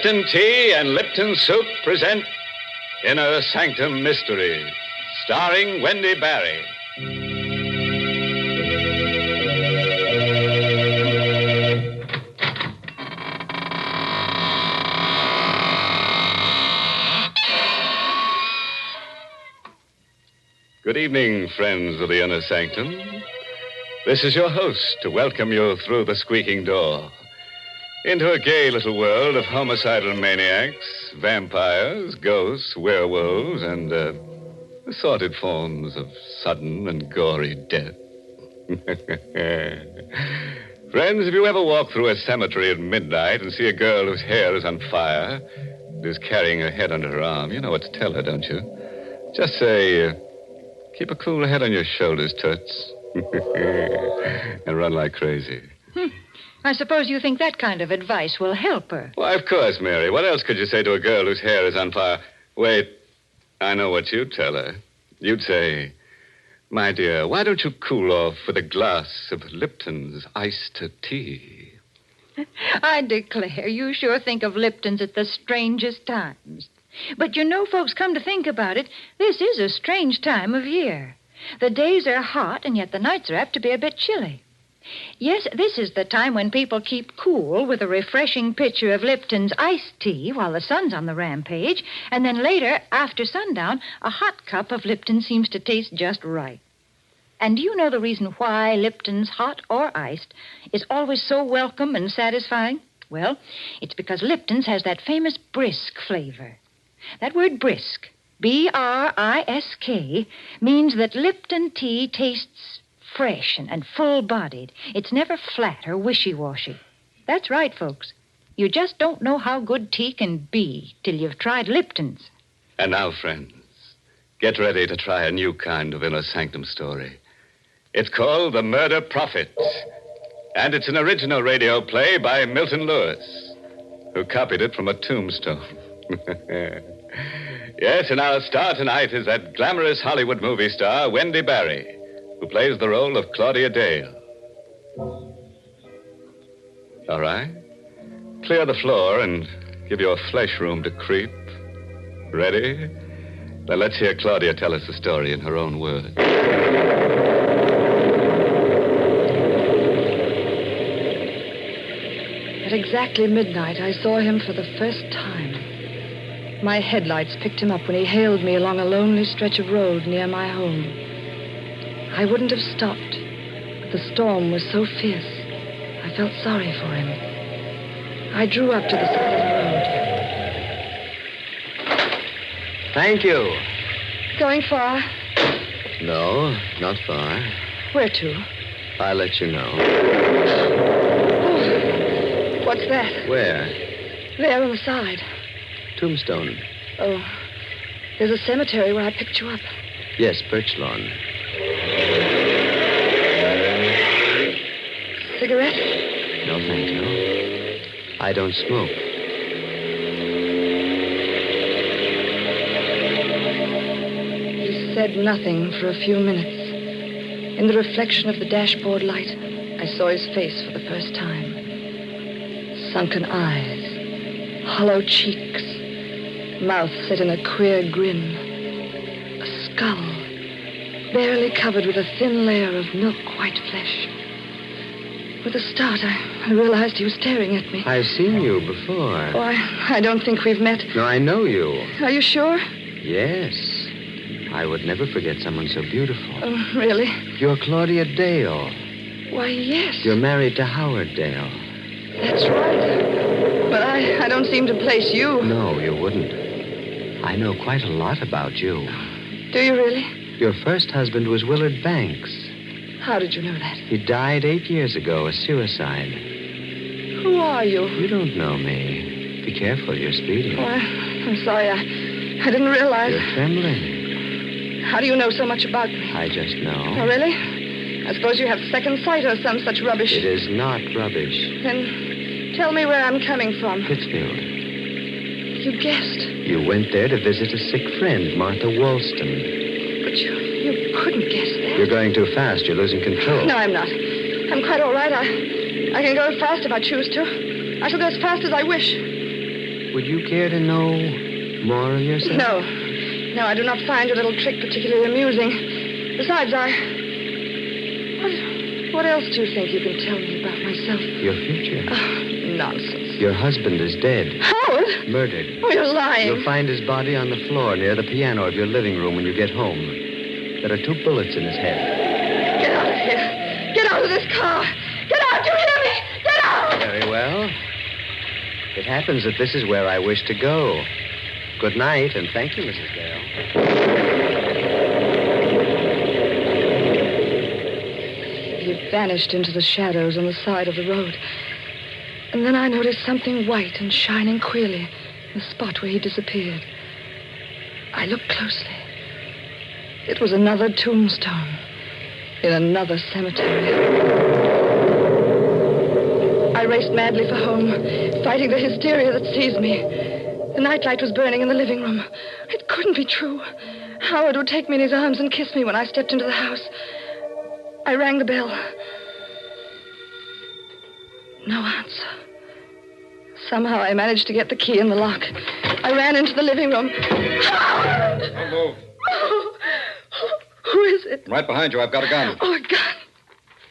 Lipton Tea and Lipton Soup present Inner Sanctum Mysteries, starring Wendy Barry. Good evening, friends of the Inner Sanctum. This is your host to welcome you through the squeaking door into a gay little world of homicidal maniacs, vampires, ghosts, werewolves, and assorted forms of sudden and gory death. Friends, if you ever walk through a cemetery at midnight and see a girl whose hair is on fire and is carrying her head under her arm, you know what to tell her, don't you? Just say, keep a cool head on your shoulders, Toots. And run like crazy. I suppose you think that kind of advice will help her. Why, of course, Mary. What else could you say to a girl whose hair is on fire? Wait, I know what you'd tell her. You'd say, my dear, why don't you cool off with a glass of Lipton's iced tea? I declare, you sure think of Lipton's at the strangest times. But you know, folks, come to think about it, this is a strange time of year. The days are hot, and yet the nights are apt to be a bit chilly. Yes, this is the time when people keep cool with a refreshing pitcher of Lipton's iced tea while the sun's on the rampage, and then later, after sundown, a hot cup of Lipton seems to taste just right. And do you know the reason why Lipton's, hot or iced, is always so welcome and satisfying? Well, it's because Lipton's has that famous brisk flavor. That word brisk, B-R-I-S-K, means that Lipton tea tastes fresh and full-bodied. It's never flat or wishy-washy. That's right, folks. You just don't know how good tea can be till you've tried Lipton's. And now, friends, get ready to try a new kind of Inner Sanctum story. It's called The Murder Prophet, and it's an original radio play by Milton Lewis, who copied it from a tombstone. Yes, and our star tonight is that glamorous Hollywood movie star, Wendy Barry, who plays the role of Claudia Dale. All right. Clear the floor and give your flesh room to creep. Ready? Now let's hear Claudia tell us the story in her own words. At exactly midnight, I saw him for the first time. My headlights picked him up when he hailed me along a lonely stretch of road near my home. I wouldn't have stopped, but the storm was so fierce, I felt sorry for him. I drew up to the side of the road. Thank you. Going far? No, not far. Where to? I'll let you know. Oh, what's that? Where? There on the side. Tombstone. Oh, there's a cemetery where I picked you up. Yes, Birch Lawn. Cigarette? No, thank you. I don't smoke. He said nothing for a few minutes. In the reflection of the dashboard light, I saw his face for the first time. Sunken eyes, hollow cheeks, mouth set in a queer grin, a skull barely covered with a thin layer of milk-white flesh. With a start, I realized he was staring at me. I've seen you before. Oh, I don't think we've met. No, I know you. Are you sure? Yes. I would never forget someone so beautiful. Oh, really? You're Claudia Dale. Why, yes. You're married to Howard Dale. That's right. But I don't seem to place you. No, you wouldn't. I know quite a lot about you. Do you really? Your first husband was Willard Banks. How did you know that? He died 8 years ago, a suicide. Who are you? You don't know me. Be careful, you're speeding. Oh, I'm sorry. I didn't realize. You're trembling. How do you know so much about me? I just know. Oh, really? I suppose you have second sight or some such rubbish. It is not rubbish. Then tell me where I'm coming from. Pittsfield. You guessed. You went there to visit a sick friend, Martha Walston. But you couldn't guess that. You're going too fast. You're losing control. No, I'm not. I'm quite all right. I can go fast if I choose to. I shall go as fast as I wish. Would you care to know more of yourself? No. No, I do not find your little trick particularly amusing. Besides, What else do you think you can tell me about myself? Your future. Oh, nonsense. Your husband is dead. Howard? Murdered. Oh, you're lying. You'll find his body on the floor near the piano of your living room when you get home. There are 2 bullets in his head. Get out of here. Get out of this car. Get out, you hear me? Get out! Very well. It happens that this is where I wish to go. Good night, and thank you, Mrs. Dale. He vanished into the shadows on the side of the road. And then I noticed something white and shining queerly in the spot where he disappeared. I looked closely. It was another tombstone in another cemetery. I raced madly for home, fighting the hysteria that seized me. The nightlight was burning in the living room. It couldn't be true. Howard would take me in his arms and kiss me when I stepped into the house. I rang the bell. No answer. Somehow I managed to get the key in the lock. I ran into the living room. Howard! Don't move. Oh, who is it? Right behind you. I've got a gun. Oh, a gun.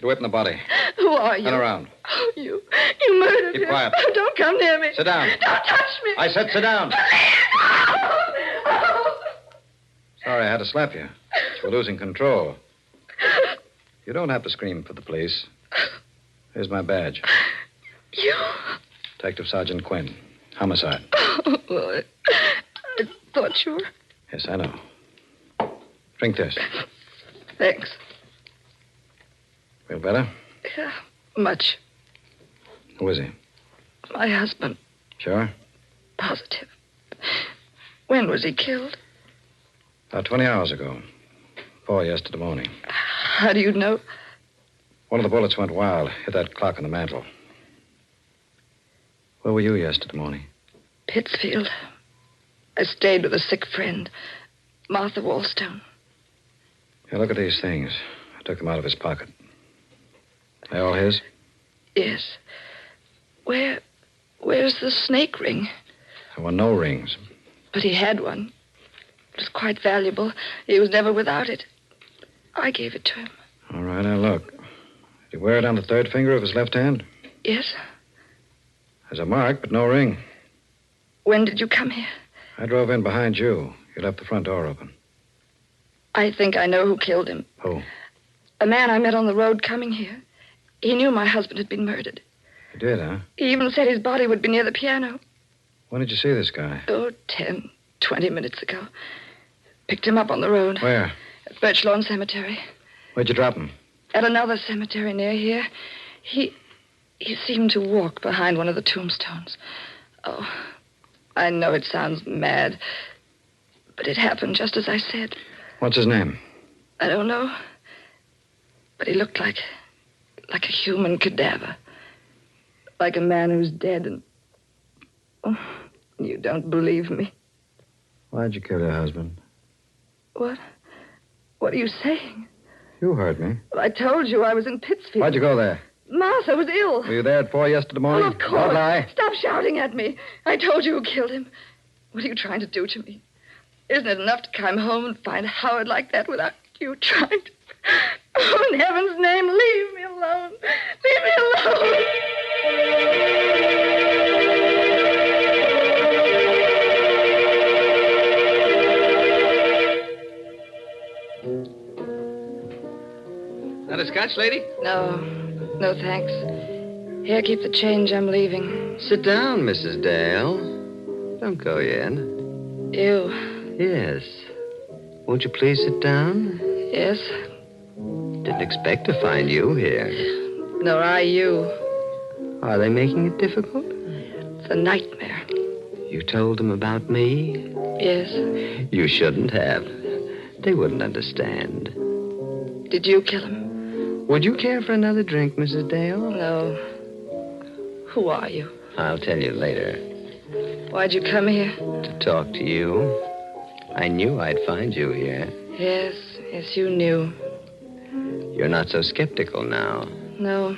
Do it in the body. Who are you? Turn around. Oh, you murdered Keep him. quiet. Oh, don't come near me. Sit down. Don't touch me. I said sit down. Oh. Sorry I had to slap you. We're losing control. You don't have to scream for the police. Here's my badge. You? Detective Sergeant Quinn. Homicide. Oh, well, I thought you were... Yes, I know. Drink this. Thanks. Feel better? Yeah, much. Who is he? My husband. Sure? Positive. When was he killed? About 20 hours ago. 4 yesterday morning. How do you know? One of the bullets went wild. Hit that clock on the mantel. Where were you yesterday morning? Pittsfield. I stayed with a sick friend, Martha Wallstone. Here, look at these things. I took them out of his pocket. They all his? Yes. Where's the snake ring? There were no rings. But he had one. It was quite valuable. He was never without it. I gave it to him. All right, now look. Did he wear it on the 3rd finger of his left hand? Yes. There's a mark, but no ring. When did you come here? I drove in behind you. You left the front door open. I think I know who killed him. Who? A man I met on the road coming here. He knew my husband had been murdered. You did, huh? He even said his body would be near the piano. When did you see this guy? Oh, 10, 20 minutes ago. Picked him up on the road. Where? At Birch Lawn Cemetery. Where'd you drop him? At another cemetery near here. He seemed to walk behind one of the tombstones. Oh, I know it sounds mad, but it happened just as I said. What's his name? I don't know. But he looked like a human cadaver. Like a man who's dead and... Oh, you don't believe me. Why'd you kill your husband? What? What are you saying? You heard me. Well, I told you I was in Pittsfield. Why'd you go there? Martha was ill. Were you there at 4 yesterday morning? Well, of course. Don't lie. Stop shouting at me. I told you who killed him. What are you trying to do to me? Isn't it enough to come home and find Howard like that without you trying to... Oh, in heaven's name, leave me alone. Leave me alone. Not a scotch, lady? No, thanks. Here, keep the change. I'm leaving. Sit down, Mrs. Dale. Don't go yet. You. Yes. Won't you please sit down? Yes. Didn't expect to find you here. Nor I you. Are they making it difficult? It's a nightmare. You told them about me? Yes. You shouldn't have. They wouldn't understand. Did you kill him? Would you care for another drink, Mrs. Dale? No. Who are you? I'll tell you later. Why'd you come here? To talk to you. I knew I'd find you here. Yes, you knew. You're not so skeptical now. No.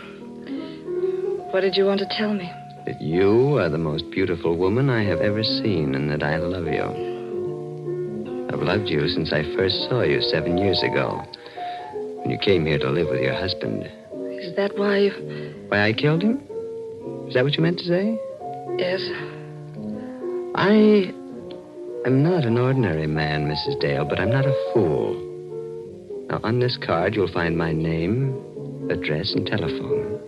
What did you want to tell me? that you are the most beautiful woman I have ever seen and that I love you. I've loved you since I first saw you 7 years ago when you came here to live with your husband. Is that why you... Why I killed him? Is that what you meant to say? Yes. I am not an ordinary man, Mrs. Dale, but I'm not a fool. Now, on this card, you'll find my name, address, and telephone.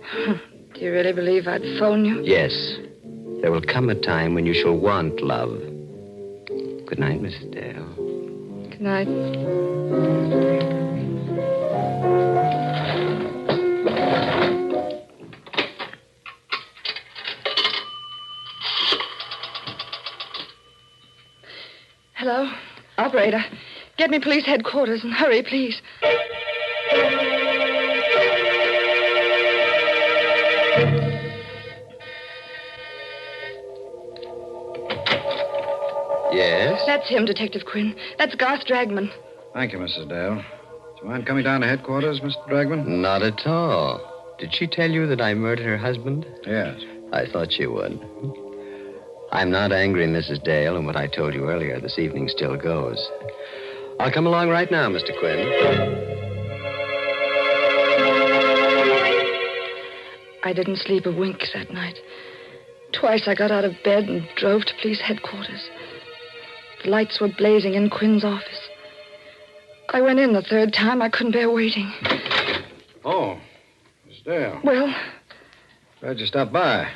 Do you really believe I'd phone you? Yes. There will come a time when you shall want love. Good night, Mrs. Dale. Good night. Hello? Operator, get me police headquarters and hurry, please. Yes? That's him, Detective Quinn. That's Garth Dragman. Thank you, Mrs. Dale. Do you mind coming down to headquarters, Mr. Dragman? Not at all. Did she tell you that I murdered her husband? Yes. I thought she would. I'm not angry, Mrs. Dale, and what I told you earlier this evening still goes. I'll come along right now, Mr. Quinn. I didn't sleep a wink that night. Twice I got out of bed and drove to police headquarters. The lights were blazing in Quinn's office. I went in the third time. I couldn't bear waiting. Oh, Miss Dale. Well, Glad you stopped by.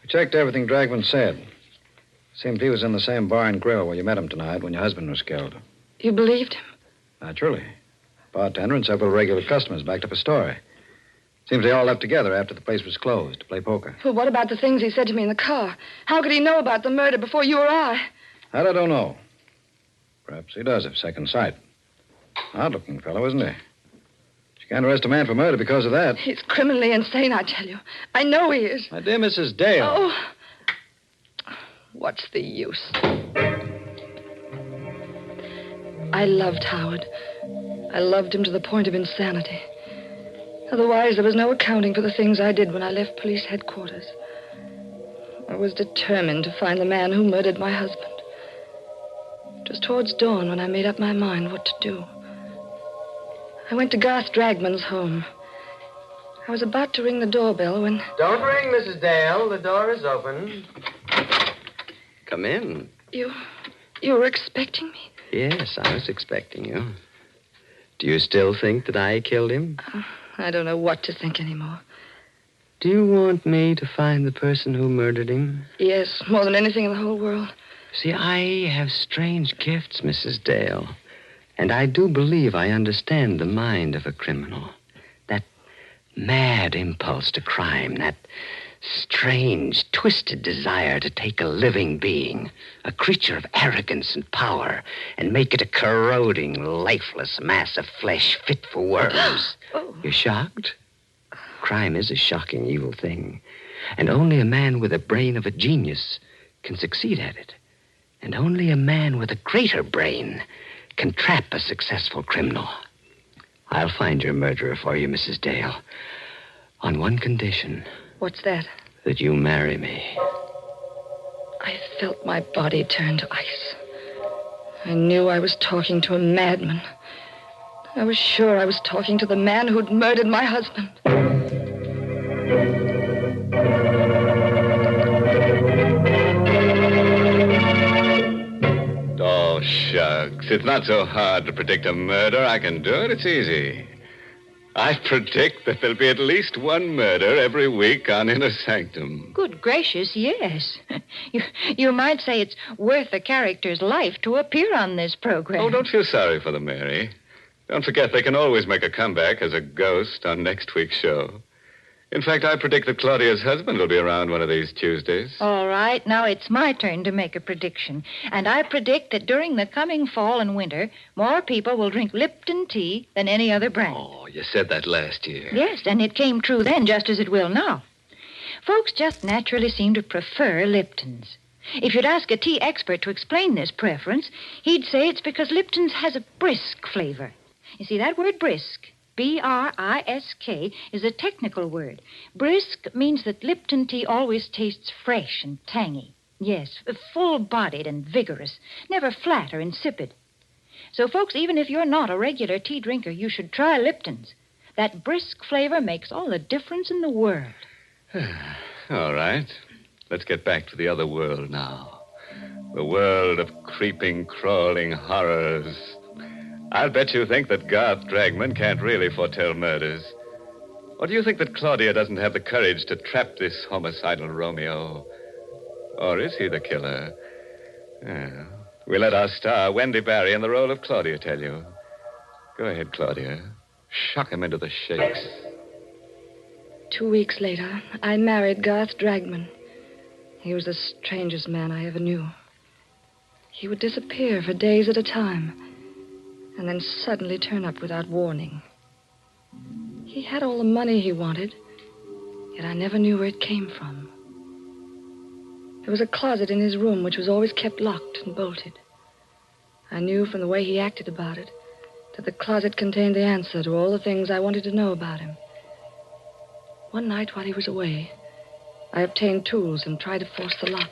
We checked everything Dragman said. Seemed he was in the same bar and grill where you met him tonight when your husband was killed. you believed him? Naturally. Bartender and several regular customers backed up a story. Seems they all left together after the place was closed to play poker. Well, what about the things he said to me in the car? How could he know about the murder before you or I? That I don't know. Perhaps he does have second sight. Odd-looking fellow, isn't he? You can't arrest a man for murder because of that. He's criminally insane, I tell you. I know he is. My dear Mrs. Dale. Oh. What's the use? I loved Howard. I loved him to the point of insanity. Otherwise, there was no accounting for the things I did when I left police headquarters. I was determined to find the man who murdered my husband. It was towards dawn when I made up my mind what to do. I went to Garth Dragman's home. I was about to ring the doorbell when... Don't ring, Mrs. Dale. The door is open. Come in. You were expecting me? Yes, I was expecting you. Do you still think that I killed him? I don't know what to think anymore. Do you want me to find the person who murdered him? Yes, more than anything in the whole world. See, I have strange gifts, Mrs. Dale. And I do believe I understand the mind of a criminal. That mad impulse to crime, that strange, twisted desire to take a living being, a creature of arrogance and power, and make it a corroding, lifeless mass of flesh fit for worms. Oh. You're shocked? Crime is a shocking, evil thing. And only a man with the brain of a genius can succeed at it. And only a man with a greater brain can trap a successful criminal. I'll find your murderer for you, Mrs. Dale, on one condition. What's that? That you marry me. I felt my body turn to ice. I knew I was talking to a madman. I was sure I was talking to the man who'd murdered my husband. Oh, shucks. It's not so hard to predict a murder. I can do it. It's easy. I predict that there'll be at least one murder every week on Inner Sanctum. Good gracious, yes. You might say it's worth a character's life to appear on this program. Oh, don't feel sorry for them, Mary. Don't forget they can always make a comeback as a ghost on next week's show. In fact, I predict that Claudia's husband will be around one of these Tuesdays. All right, now it's my turn to make a prediction. And I predict that during the coming fall and winter, more people will drink Lipton tea than any other brand. Oh, you said that last year. Yes, and it came true then just as it will now. Folks just naturally seem to prefer Lipton's. If you'd ask a tea expert to explain this preference, he'd say it's because Lipton's has a brisk flavor. You see, that word brisk B-R-I-S-K, is a technical word. Brisk means that Lipton tea always tastes fresh and tangy. Yes, full-bodied and vigorous, never flat or insipid. So, folks, even if you're not a regular tea drinker, you should try Lipton's. That brisk flavor makes all the difference in the world. All right. Let's get back to the other world now. The world of creeping, crawling horrors. I'll bet you think that Garth Dragman can't really foretell murders. Or do you think that Claudia doesn't have the courage to trap this homicidal Romeo? Or is he the killer? Yeah. We'll let our star, Wendy Barry, in the role of Claudia, tell you. Go ahead, Claudia. Shock him into the shakes. 2 weeks later, I married Garth Dragman. He was the strangest man I ever knew. He would disappear for days at a time, and then suddenly turn up without warning. He had all the money he wanted, yet I never knew where it came from. There was a closet in his room which was always kept locked and bolted. I knew from the way he acted about it that the closet contained the answer to all the things I wanted to know about him. One night while he was away, I obtained tools and tried to force the lock.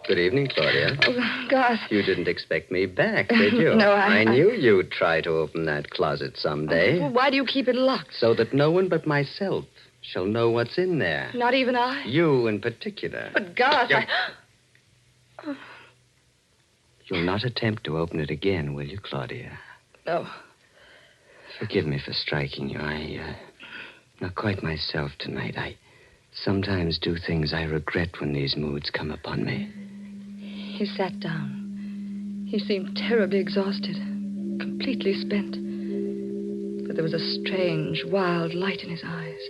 Good evening, Claudia. Oh, Garth. You didn't expect me back, did you? No, I knew you'd try to open that closet someday. Well, why do you keep it locked? So that no one but myself shall know what's in there. Not even I? You in particular. But, Garth, You'll not attempt to open it again, will you, Claudia? No. Forgive me for striking you. I'm not quite myself tonight. I sometimes do things I regret when these moods come upon me. He sat down. He seemed terribly exhausted, completely spent. But there was a strange, wild light in his eyes.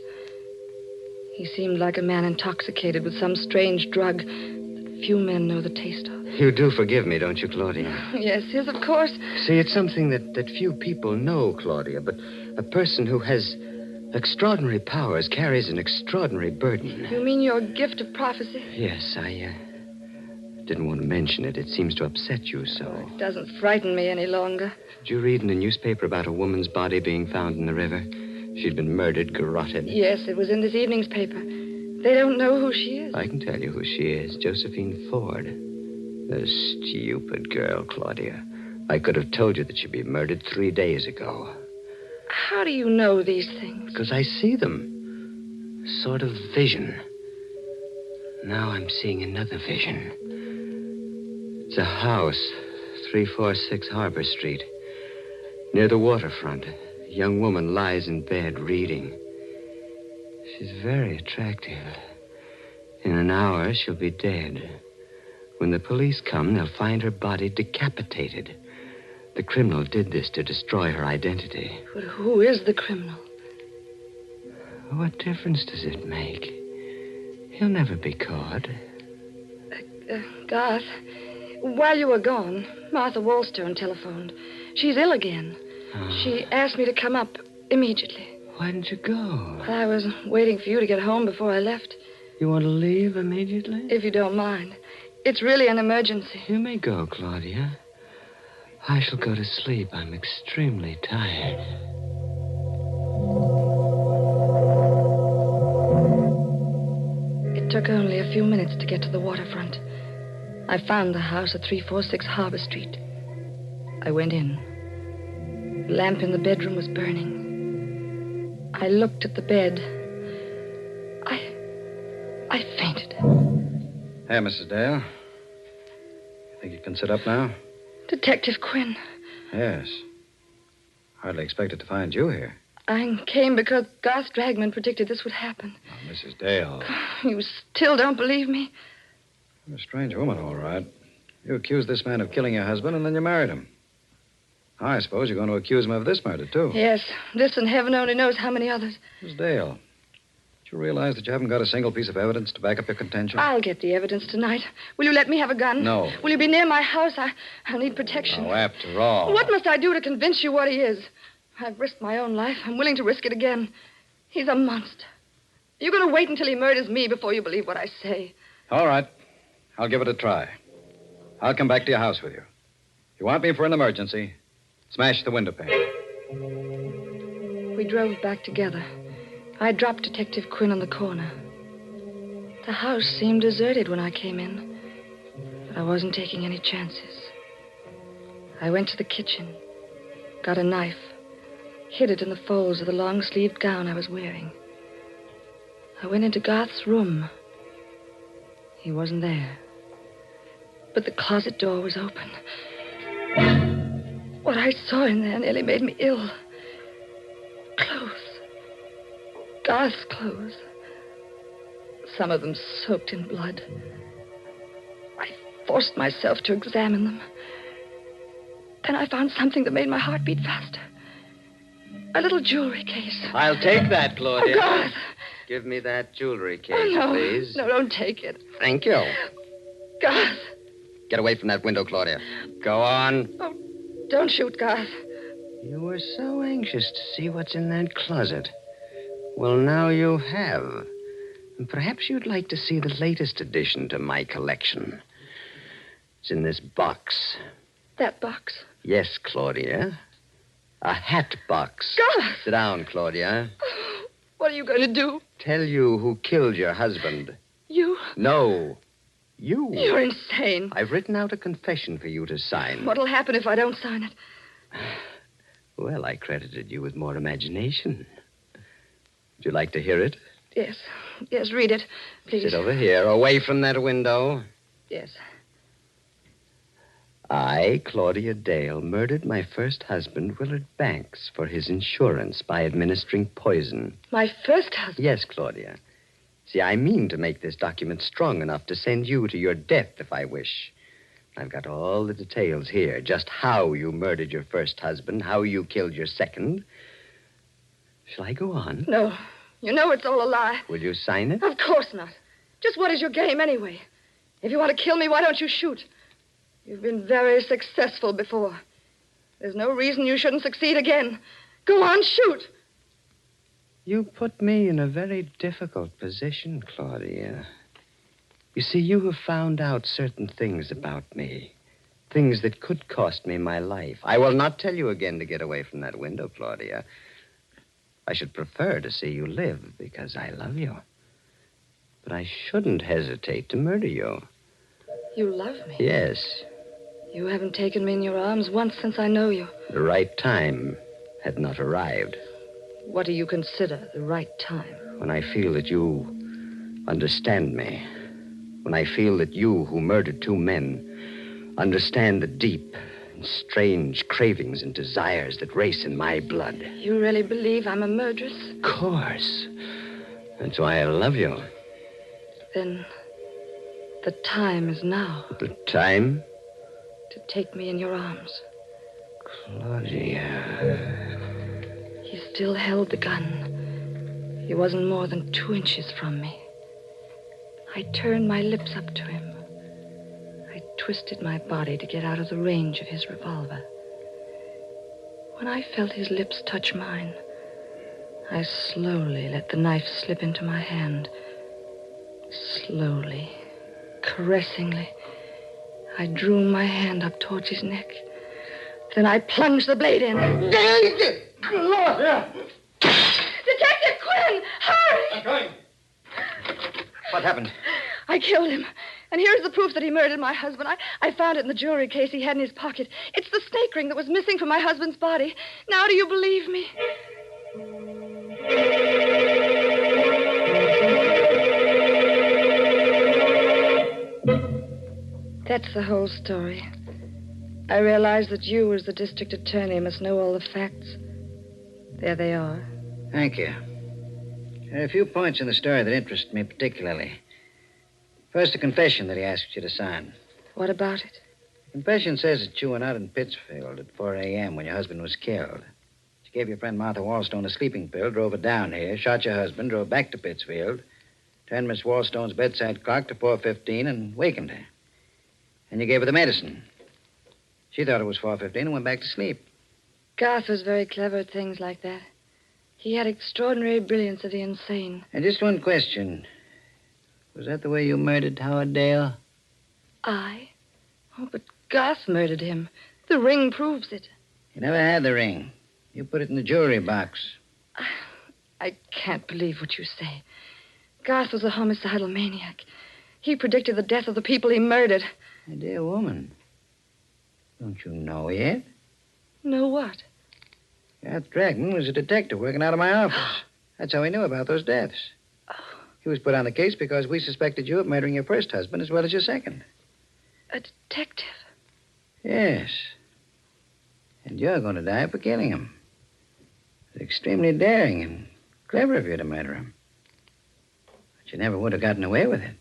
He seemed like a man intoxicated with some strange drug that few men know the taste of. You do forgive me, don't you, Claudia? Yes, of course. See, it's something that few people know, Claudia, but a person who has extraordinary powers carries an extraordinary burden. You mean your gift of prophecy? Yes, I didn't want to mention it. It seems to upset you so. It doesn't frighten me any longer. Did you read in the newspaper about a woman's body being found in the river? She'd been murdered, garroted. Yes, it was in this evening's paper. They don't know who she is. I can tell you who she is. Josephine Ford. The stupid girl, Claudia. I could have told you that she'd be murdered 3 days ago. How do you know these things? Because I see them. Sort of vision. Now I'm seeing another vision. It's a house, 346 Harbor Street. Near the waterfront, a young woman lies in bed reading. She's very attractive. In an hour, she'll be dead. When the police come, they'll find her body decapitated. The criminal did this to destroy her identity. But who is the criminal? What difference does it make? He'll never be caught. Garth, while you were gone, Martha Wallstone telephoned. She's ill again. Oh. She asked me to come up immediately. Why didn't you go? Well, I was waiting for you to get home before I left. You want to leave immediately? If you don't mind. It's really an emergency. You may go, Claudia. I shall go to sleep. I'm extremely tired. It took only a few minutes to get to the waterfront. I found the house at 346 Harbor Street. I went in. The lamp in the bedroom was burning. I looked at the bed. I fainted. Hey, Mrs. Dale. Think you can sit up now? Detective Quinn. Yes. Hardly expected to find you here. I came because Garth Dragman predicted this would happen. Oh, Mrs. Dale. You still don't believe me? You're a strange woman, all right. You accused this man of killing your husband, and then you married him. I suppose you're going to accuse him of this murder, too. Yes, this and heaven only knows how many others. Miss Dale, do you realize that you haven't got a single piece of evidence to back up your contention? I'll get the evidence tonight. Will you let me have a gun? No. Will you be near my house? I'll need protection. Oh, after all. What must I do to convince you what he is? I've risked my own life. I'm willing to risk it again. He's a monster. You're going to wait until he murders me before you believe what I say. All right. I'll give it a try. I'll come back to your house with you. If you want me for an emergency, smash the window pane. We drove back together. I dropped Detective Quinn on the corner. The house seemed deserted when I came in, but I wasn't taking any chances. I went to the kitchen, got a knife, hid it in the folds of the long-sleeved gown I was wearing. I went into Garth's room. He wasn't there. But the closet door was open. What I saw in there nearly made me ill. Clothes. Garth's clothes. Some of them soaked in blood. I forced myself to examine them. Then I found something that made my heart beat faster. A little jewelry case. I'll take that, Claudia. Oh, Garth! Give me that jewelry case, Oh, no. please. No, don't take it. Thank you. Garth! Get away from that window, Claudia. Go on. Oh, don't shoot, Garth. You were so anxious to see what's in that closet. Well, now you have. And perhaps you'd like to see the latest addition to my collection. It's in this box. That box? Yes, Claudia. A hat box. Garth! Sit down, Claudia. What are you going to do? Tell you who killed your husband. You? No. You. You're insane. I've written out a confession for you to sign. What'll happen if I don't sign it? Well, I credited you with more imagination. Would you like to hear it? Yes. Yes, read it, please. Sit over here, away from that window. Yes. I, Claudia Dale, murdered my first husband, Willard Banks, for his insurance by administering poison. My first husband? Yes, Claudia. See, I mean to make this document strong enough to send you to your death if I wish. I've got all the details here, just how you murdered your first husband, how you killed your second. Shall I go on? No. You know it's all a lie. Will you sign it? Of course not. Just what is your game anyway? If you want to kill me, why don't you shoot? You've been very successful before. There's no reason you shouldn't succeed again. Go on, shoot. You put me in a very difficult position, Claudia. You see, you have found out certain things about me. Things that could cost me my life. I will not tell you again to get away from that window, Claudia. I should prefer to see you live because I love you. But I shouldn't hesitate to murder you. You love me? Yes. You haven't taken me in your arms once since I know you. The right time had not arrived. What do you consider the right time? When I feel that you understand me. When I feel that you, who murdered two men, understand the deep and strange cravings and desires that race in my blood. You really believe I'm a murderess? Of course. That's why I love you. Then the time is now. The time? To take me in your arms. Claudia. He still held the gun. He wasn't more than 2 inches from me. I turned my lips up to him. I twisted my body to get out of the range of his revolver. When I felt his lips touch mine, I slowly let the knife slip into my hand. Slowly, caressingly, I drew my hand up towards his neck. Then I plunged the blade in. Claudia! Detective Quinn! Hurry! I'm coming. What happened? I killed him. And here's the proof that he murdered my husband. I found it in the jewelry case he had in his pocket. It's the snake ring that was missing from my husband's body. Now do you believe me? That's the whole story. I realized that you, as the district attorney, must know all the facts. There they are. Thank you. There are a few points in the story that interest me particularly. First, the confession that he asked you to sign. What about it? The confession says that you were out in Pittsfield at 4 a.m. when your husband was killed. You gave your friend Martha Wallstone a sleeping pill, drove her down here, shot your husband, drove back to Pittsfield, turned Miss Wallstone's bedside clock to 4:15 and wakened her. And you gave her the medicine. She thought it was 4:15 and went back to sleep. Garth was very clever at things like that. He had extraordinary brilliance of the insane. And just one question. Was that the way you murdered Howard Dale? I? Oh, but Garth murdered him. The ring proves it. You never had the ring. You put it in the jewelry box. I can't believe what you say. Garth was a homicidal maniac. He predicted the death of the people he murdered. My dear woman, don't you know yet? Know what? Garth Dragman was a detective working out of my office. That's how he knew about those deaths. He was put on the case because we suspected you of murdering your first husband as well as your second. A detective? Yes. And you're going to die for killing him. It's extremely daring and clever of you to murder him. But you never would have gotten away with it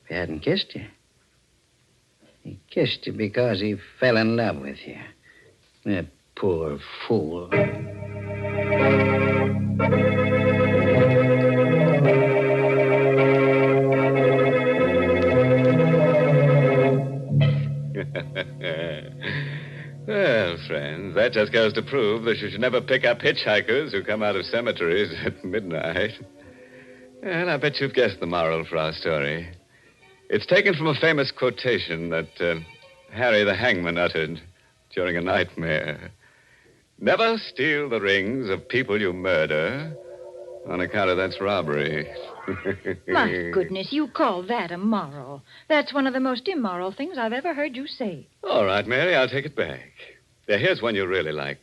if he hadn't kissed you. He kissed you because he fell in love with you. That poor fool. Well, friends, that just goes to prove that you should never pick up hitchhikers who come out of cemeteries at midnight. And I bet you've guessed the moral for our story. It's taken from a famous quotation that Harry the Hangman uttered during a nightmare. Never steal the rings of people you murder, on account of that's robbery. My goodness, you call that a moral. That's one of the most immoral things I've ever heard you say. All right, Mary, I'll take it back. Now, here's one you really like.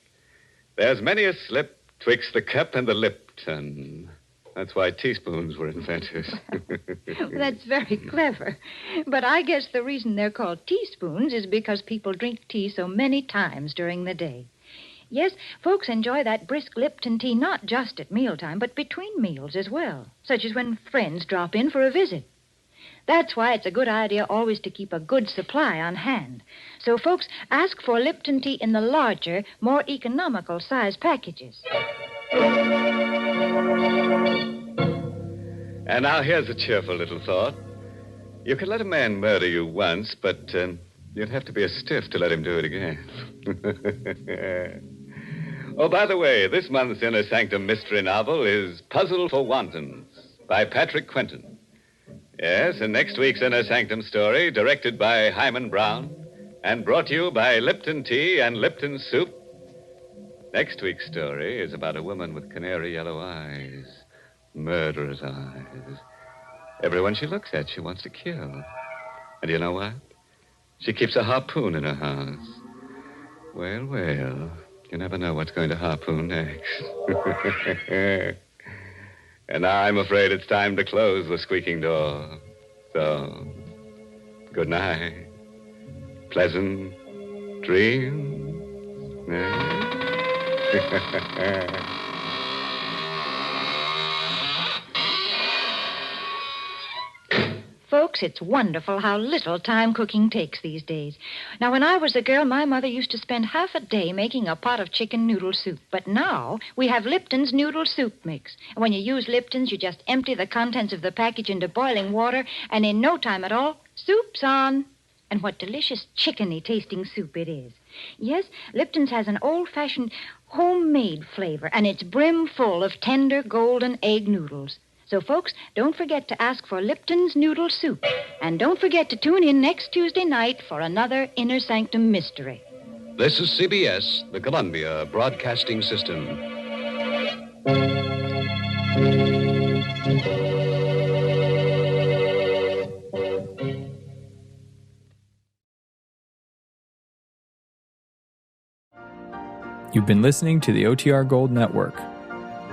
There's many a slip twixt the cup and the Lipton. That's why teaspoons were invented. That's very clever. But I guess the reason they're called teaspoons is because people drink tea so many times during the day. Yes, folks enjoy that brisk Lipton tea not just at mealtime, but between meals as well, such as when friends drop in for a visit. That's why it's a good idea always to keep a good supply on hand. So, folks, ask for Lipton tea in the larger, more economical size packages. And now here's a cheerful little thought. You can let a man murder you once, but you'd have to be a stiff to let him do it again. Oh, by the way, this month's Inner Sanctum mystery novel is Puzzle for Wantons by Patrick Quentin. Yes, and next week's Inner Sanctum story, directed by Hyman Brown and brought to you by Lipton Tea and Lipton Soup. Next week's story is about a woman with canary yellow eyes, murderous eyes. Everyone she looks at, she wants to kill. And you know what? She keeps a harpoon in her house. Well, well, you never know what's going to harpoon next. And now I'm afraid it's time to close the squeaking door. So, good night. Pleasant dreams. Folks, it's wonderful how little time cooking takes these days. Now, when I was a girl, my mother used to spend half a day making a pot of chicken noodle soup. But now we have Lipton's noodle soup mix. And when you use Lipton's, you just empty the contents of the package into boiling water, and in no time at all, soup's on. And what delicious chickeny tasting soup it is. Yes, Lipton's has an old-fashioned homemade flavor, and it's brim full of tender golden egg noodles. So, folks, don't forget to ask for Lipton's Noodle Soup. And don't forget to tune in next Tuesday night for another Inner Sanctum mystery. This is CBS, the Columbia Broadcasting System. You've been listening to the OTR Gold Network.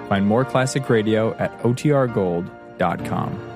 Find more classic radio at otrgold.com.